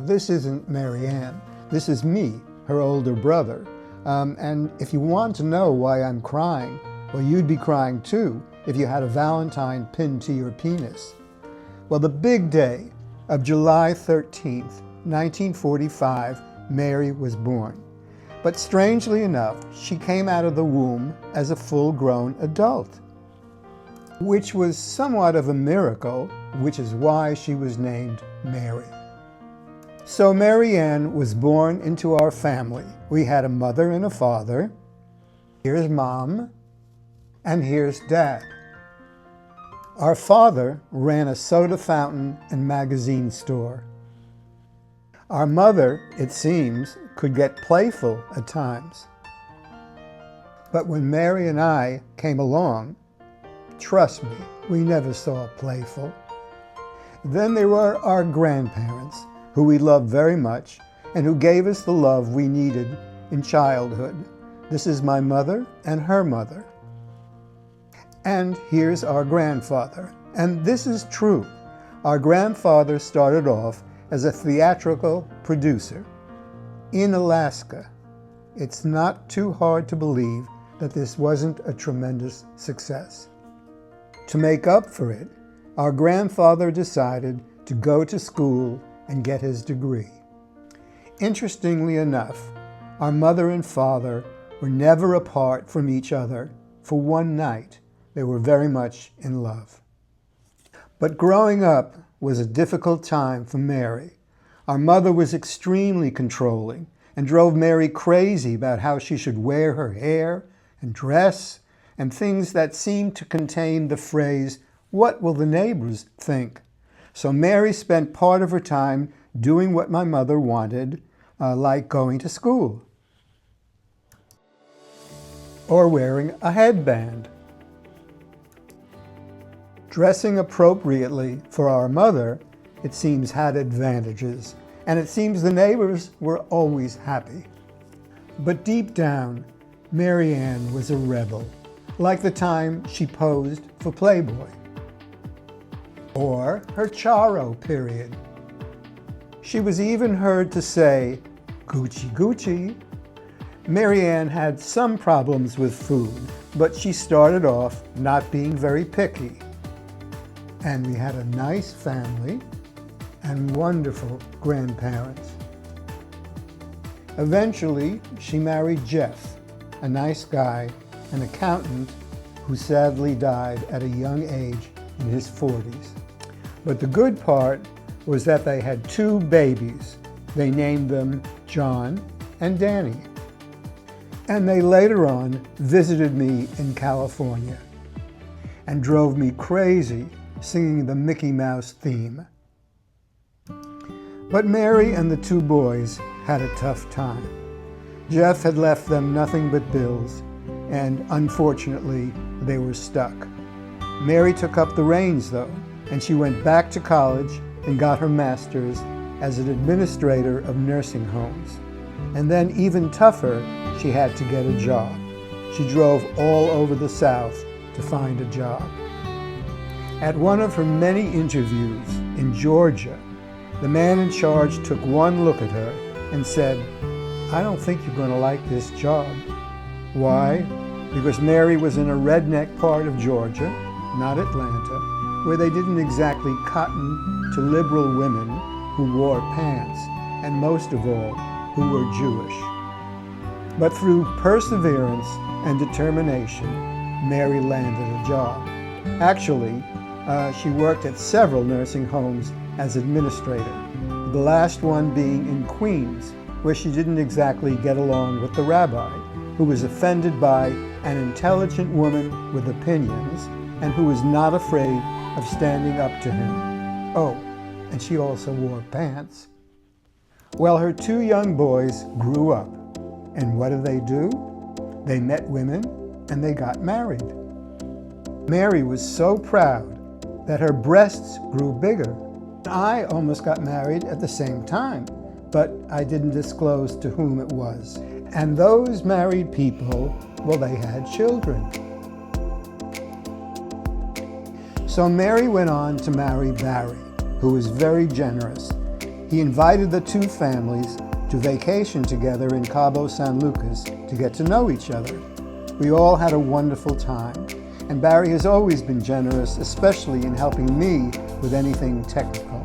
This isn't Marianne. This is me, her older brother. And if you want to know why I'm crying, well, you'd be crying too if you had a Valentine pinned to your penis. Well, the big day of July 13th, 1945, Mary was born. But strangely enough, she came out of the womb as a full-grown adult, which was somewhat of a miracle, which is why she was named Mary. So Marianne was born into our family. We had a mother and a father. Here's Mom, and here's Dad. Our father ran a soda fountain and magazine store. Our mother, it seems, could get playful at times. But when Mary and I came along, trust me, we never saw playful. Then there were our grandparents, who we loved very much and who gave us the love we needed in childhood. This is my mother and her mother. And here's our grandfather. And this is true. Our grandfather started off as a theatrical producer in Alaska. It's not too hard to believe that this wasn't a tremendous success. To make up for it, our grandfather decided to go to school and get his degree. Interestingly enough, our mother and father were never apart from each other for one night. They were very much in love. But growing up was a difficult time for Mary. Our mother was extremely controlling and drove Mary crazy about how she should wear her hair and dress and things that seemed to contain the phrase, "What will the neighbors think?" So Mary spent part of her time doing what my mother wanted, like going to school or wearing a headband. Dressing appropriately for our mother, it seems, had advantages, and it seems the neighbors were always happy. But deep down, Marianne was a rebel, like the time she posed for Playboy, or her Charo period. She was even heard to say, "Gucci, Gucci." Marianne had some problems with food, but she started off not being very picky. And we had a nice family and wonderful grandparents. Eventually, she married Jeff, a nice guy, an accountant who sadly died at a young age in his 40s. But the good part was that they had 2 babies. They named them John and Danny. And they later on visited me in California and drove me crazy singing the Mickey Mouse theme. But Mary and the 2 boys had a tough time. Jeff had left them nothing but bills, and unfortunately, they were stuck. Mary took up the reins, though, and she went back to college and got her master's as an administrator of nursing homes. And then, even tougher, she had to get a job. She drove all over the South to find a job. At one of her many interviews in Georgia, the man in charge took one look at her and said, "I don't think you're going to like this job." Why? Because Mary was in a redneck part of Georgia, not Atlanta, where they didn't exactly cotton to liberal women who wore pants, and most of all, who were Jewish. But through perseverance and determination, Mary landed a job. Actually, she worked at several nursing homes as administrator, the last one being in Queens, where she didn't exactly get along with the rabbi, who was offended by an intelligent woman with opinions and who was not afraid of standing up to him. Oh, and she also wore pants. Well, her 2 young boys grew up, and what do? They met women and they got married. Mary was so proud that her breasts grew bigger. I almost got married at the same time, but I didn't disclose to whom it was. And those married people, well, they had children. So Mary went on to marry Barry, who was very generous. he invited the two families to vacation together in Cabo San Lucas to get to know each other. We all had a wonderful time, and Barry has always been generous, especially in helping me with anything technical.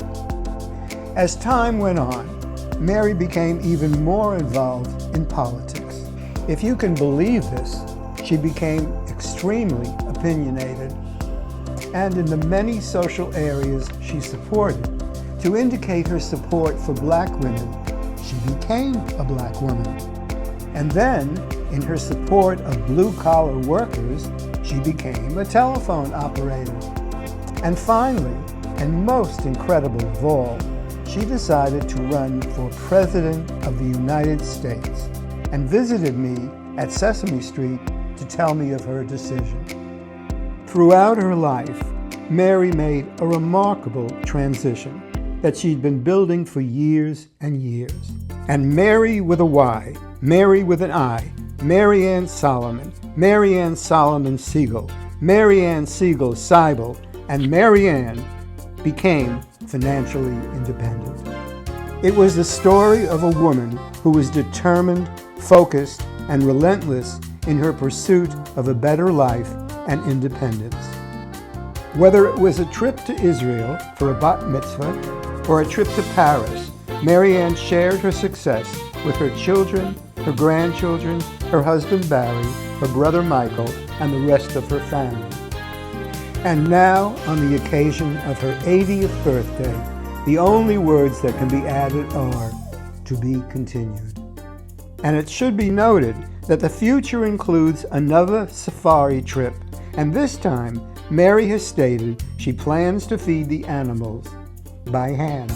As time went on, Mary became even more involved in politics. If you can believe this, she became extremely opinionated, and in the many social areas she supported, to indicate her support for black women, she became a black woman. And then, in her support of blue-collar workers, she became a telephone operator. And finally, and most incredible of all, she decided to run for President of the United States and visited me at Sesame Street to tell me of her decision. Throughout her life, Mary made a remarkable transition that she'd been building for years and years. And Mary with a Y, Mary with an I, Marianne Solomon, Marianne Solomon Segal, Marianne Segal Seibel, and Marianne became financially independent. It was the story of a woman who was determined, focused, and relentless in her pursuit of a better life and independence. Whether it was a trip to Israel for a bat mitzvah or a trip to Paris, Marianne shared her success with her children, her grandchildren, her husband Barry, her brother Michael, and the rest of her family. And now, on the occasion of her 80th birthday, the only words that can be added are, to be continued. And it should be noted that the future includes another safari trip, and this time, Mary has stated she plans to feed the animals by hand.